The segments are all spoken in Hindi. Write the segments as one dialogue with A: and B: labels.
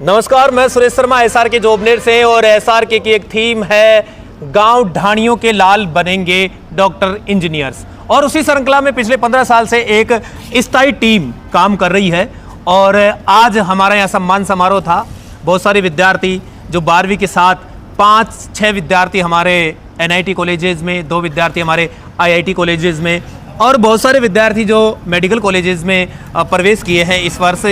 A: नमस्कार, मैं सुरेश शर्मा एसआर के जॉबनेट से और एसआर के की एक थीम है गांव ढाणियों के लाल बनेंगे डॉक्टर इंजीनियर्स। और उसी श्रृंखला में पिछले 15 साल से एक स्थायी टीम काम कर रही है और आज हमारा यहाँ सम्मान समारोह था। बहुत सारे विद्यार्थी जो 12वीं के साथ 5-6 विद्यार्थी हमारे NIT कॉलेजेस में, 2 विद्यार्थी हमारे IIT कॉलेजेस में और बहुत सारे विद्यार्थी जो मेडिकल कॉलेजेस में प्रवेश किए हैं इस वर्ष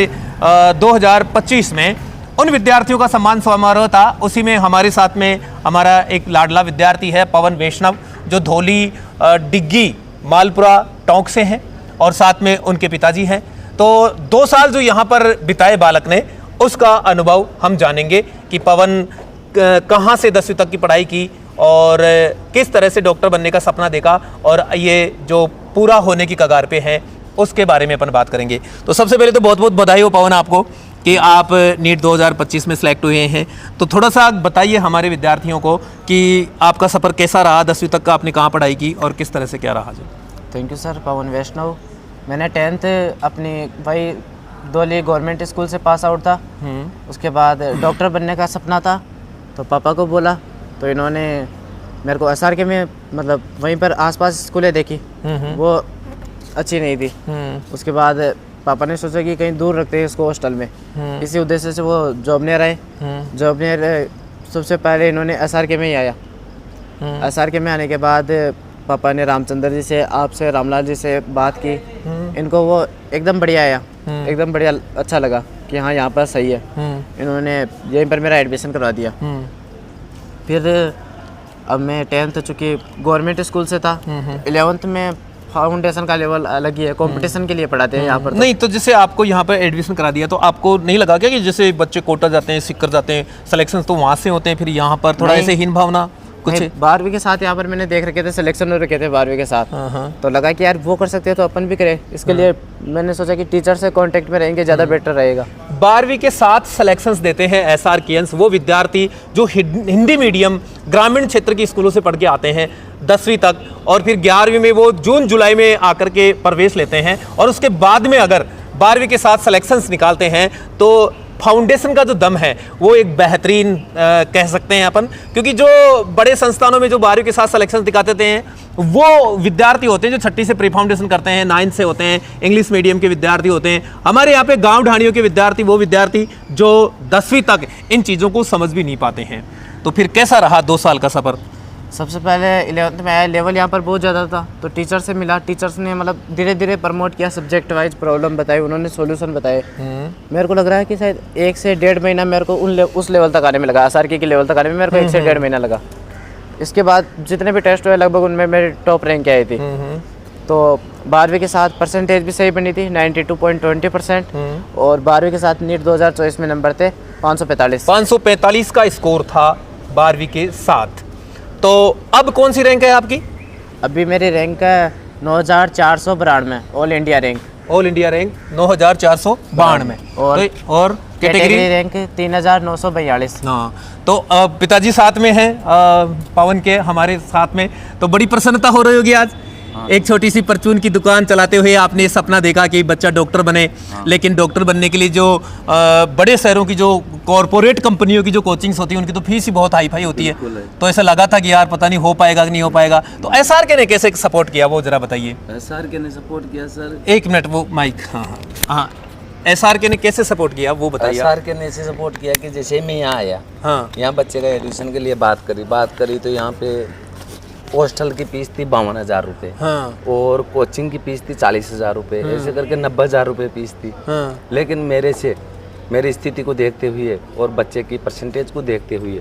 A: 2025 में, उन विद्यार्थियों का सम्मान समारोह था। उसी में हमारे साथ में हमारा एक लाडला विद्यार्थी है पवन वैष्णव, जो धौली डिग्गी मालपुरा टोंक से हैं और साथ में उनके पिताजी हैं। तो 2 साल जो यहाँ पर बिताए बालक ने, उसका अनुभव हम जानेंगे कि पवन कहाँ से 10वीं तक की पढ़ाई की और किस तरह से डॉक्टर बनने का सपना देखा और ये जो पूरा होने की कगार पे हैं उसके बारे में अपन बात करेंगे। तो सबसे पहले तो बहुत बहुत बधाई हो पवन आपको कि आप नीट 2025 में सिलेक्ट हुए हैं। तो थोड़ा सा बताइए हमारे विद्यार्थियों को कि आपका सफ़र कैसा रहा, 10वीं तक का आपने कहाँ पढ़ाई की और किस तरह से क्या रहा जी।
B: Thank you sir. Pawan Vaishnav, मैंने 10th अपनी भाई धौली गवर्नमेंट स्कूल से पास आउट था। उसके बाद डॉक्टर बनने का सपना था, तो पापा को बोला, तो इन्होंने मेरे को SRK में मतलब वहीं पर आसपास स्कूलें देखी, वो अच्छी नहीं थी। उसके बाद पापा ने सोचा कि कहीं दूर रखते हैं इसको हॉस्टल में, इसी उद्देश्य से वो जॉबनेर आए। जॉबनेर सबसे पहले इन्होंने SRK में ही आया। SRK में आने के बाद पापा ने रामचंद्र जी से, आपसे, रामलाल जी से बात की। इनको वो एकदम बढ़िया आया, एकदम बढ़िया अच्छा लगा कि हाँ यहाँ पर सही है। इन्होंने यहीं पर मेरा एडमिशन करवा दिया। फिर अब मैं 10th चूँकि गवर्नमेंट स्कूल से था, 11th में फाउंडेशन का लेवल अलग ही है, कंपटीशन के लिए पढ़ाते हैं यहाँ पर।
A: नहीं तो जैसे आपको यहाँ पर एडमिशन करा दिया तो आपको नहीं लगा क्या कि जैसे बच्चे कोटा जाते हैं, सिक्कर जाते हैं, सिलेक्शन तो वहाँ से होते हैं, फिर यहाँ पर थोड़ा ऐसे हीन भावना कुछ?
B: 12वीं के साथ यहाँ पर मैंने देख रखे थे, सिलेक्शन हो रखे थे 12वीं के साथ, तो लगा कि यार वो कर सकते हैं तो अपन भी करें। इसके लिए मैंने सोचा कि टीचर से कांटेक्ट में रहेंगे, ज़्यादा बेटर रहेगा।
A: 12वीं के साथ सिलेक्शंस देते हैं SRKians वो विद्यार्थी जो हिंदी मीडियम ग्रामीण क्षेत्र के स्कूलों से पढ़ के आते हैं 10वीं तक, और फिर 11वीं में वो जून जुलाई में आकर के प्रवेश लेते हैं और उसके बाद में अगर 12वीं के साथ सिलेक्शंस निकालते हैं तो फाउंडेशन का जो दम है वो एक बेहतरीन कह सकते हैं अपन, क्योंकि जो बड़े संस्थानों में जो 12वीं के साथ सिलेक्शन दिखाते हैं वो विद्यार्थी होते हैं जो 6ठी से प्री फाउंडेशन करते हैं, 9th से होते हैं, इंग्लिश मीडियम के विद्यार्थी होते हैं। हमारे यहाँ पे गांव ढाणियों के विद्यार्थी वो विद्यार्थी जो 10वीं तक इन चीज़ों को समझ भी नहीं पाते हैं। तो फिर कैसा रहा 2 साल का सफ़र? सबसे पहले
B: 11th में आया, लेवल यहाँ पर बहुत ज़्यादा था, तो टीचर से मिला। टीचर्स ने मतलब धीरे धीरे प्रमोट किया, सब्जेक्ट वाइज प्रॉब्लम बताई, उन्होंने सॉल्यूशन बताए। मेरे को लग रहा है कि शायद 1 से 1.5 महीना मेरे को उस लेवल तक आने में लगा। SRK के लेवल तक आने में मेरे को 1 से 1.5 महीना लगा। इसके बाद जितने भी टेस्ट हुए लगभग उनमें मेरी टॉप रैंक आई थी। तो 12वीं के साथ परसेंटेज भी सही बनी थी, 92.20%, और 12वीं के साथ नीट 2024 में नंबर थे 545
A: का स्कोर था 12वीं के साथ। तो अब कौन सी रैंक है आपकी?
B: अभी मेरी रैंक है 9492, all India rank.
A: All India rank 9492 और
B: कैटेगरी रैंक 3942।
A: हाँ, तो पिताजी साथ में हैं पवन के, हमारे साथ में, तो बड़ी प्रसन्नता हो रही होगी आज। एक छोटी सी परचून की दुकान चलाते हुए आपने सपना देखा कि बच्चा डॉक्टर बने, लेकिन डॉक्टर बनने के लिए जो बड़े शहरों की जो कॉरपोरेट कंपनियों की जो कोचिंग्स होती है उनकी तो फीस ही बहुत हाई फाई होती है। तो ऐसा लगा था कि यार पता नहीं हो पाएगा कि नहीं हो पाएगा। तो SRK ने कैसे सपोर्ट किया वो जरा बताइए।
C: SRK ने सपोर्ट किया सर।
A: 1 मिनट, वो माइक। हाँ, SRK ने कैसे सपोर्ट किया वो बताइए।
C: SRK ने ऐसे सपोर्ट किया कि जैसे मैं यहाँ आया, यहाँ बच्चे का एडमिशन के लिए बात करी तो यहाँ पे हॉस्टल की फीस थी 52,000 रुपये, और कोचिंग की फीस थी 40,000 रुपये, ऐसे करके 90,000 रुपये फीस थी। लेकिन मेरी स्थिति को देखते हुए और बच्चे की परसेंटेज को देखते हुए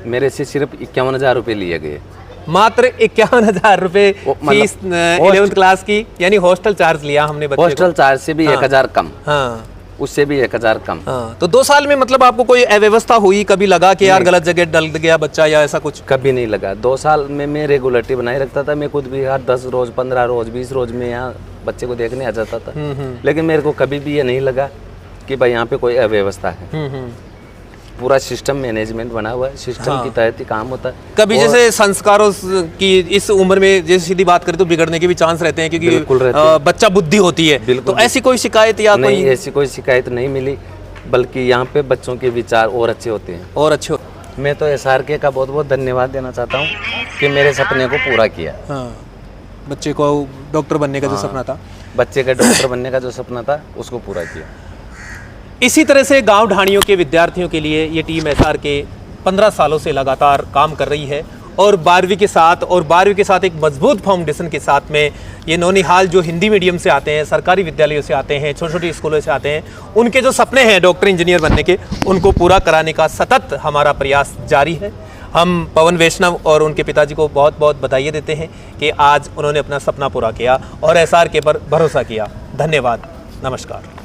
C: मेरे से सिर्फ 51,000 रुपये लिए गए।
A: मात्र 51,000 रुपये फीस 11th क्लास की, यानी हॉस्टल चार्ज लिया हमने बच्चे को।
C: हॉस्टल चार्ज से भी 1,000 कम, उससे भी 1,000 कम।
A: तो 2 साल में मतलब आपको कोई अव्यवस्था हुई, कभी लगा कि यार गलत जगह डल गया बच्चा या ऐसा कुछ?
C: कभी नहीं लगा। 2 साल में मैं रेगुलरिटी बनाए रखता था। मैं खुद भी हर 10 रोज, 15 रोज, 20 रोज में यहाँ बच्चे को देखने आ जाता था। लेकिन मेरे को कभी भी ये नहीं लगा कि भाई यहाँ पे कोई अव्यवस्था है। पूरा सिस्टम मैनेजमेंट बना हुआ है, सिस्टम की तहत ही काम होता है।
A: कभी जैसे संस्कारों की इस उम्र में जैसे सीधी बात करें तो बिगड़ने के भी चांस रहते हैं, क्योंकि बच्चा बुद्धि होती है। तो ऐसी कोई शिकायत या
C: नहीं, ऐसी कोई शिकायत नहीं मिली। बल्कि यहाँ पे बच्चों के विचार और अच्छे होते हैं।
A: और अच्छे
C: मैं तो SRK का बहुत बहुत धन्यवाद देना चाहता हूँ कि मेरे सपने को पूरा किया।
A: हाँ, बच्चे को डॉक्टर बनने का जो सपना था,
C: बच्चे का डॉक्टर बनने का जो सपना था उसको पूरा किया।
A: इसी तरह से गांव ढाणियों के विद्यार्थियों के लिए ये टीम SRK 15 सालों से लगातार काम कर रही है और 12वीं के साथ एक मजबूत फाउंडेशन के साथ में ये नौनिहाल जो हिंदी मीडियम से आते हैं, सरकारी विद्यालयों से आते हैं, छोटे छोटे स्कूलों से आते हैं, उनके जो सपने हैं डॉक्टर इंजीनियर बनने के, उनको पूरा कराने का सतत हमारा प्रयास जारी है। हम पवन वैष्णव और उनके पिताजी को बहुत बहुत बधाई देते हैं कि आज उन्होंने अपना सपना पूरा किया और SRK पर भरोसा किया। धन्यवाद, नमस्कार।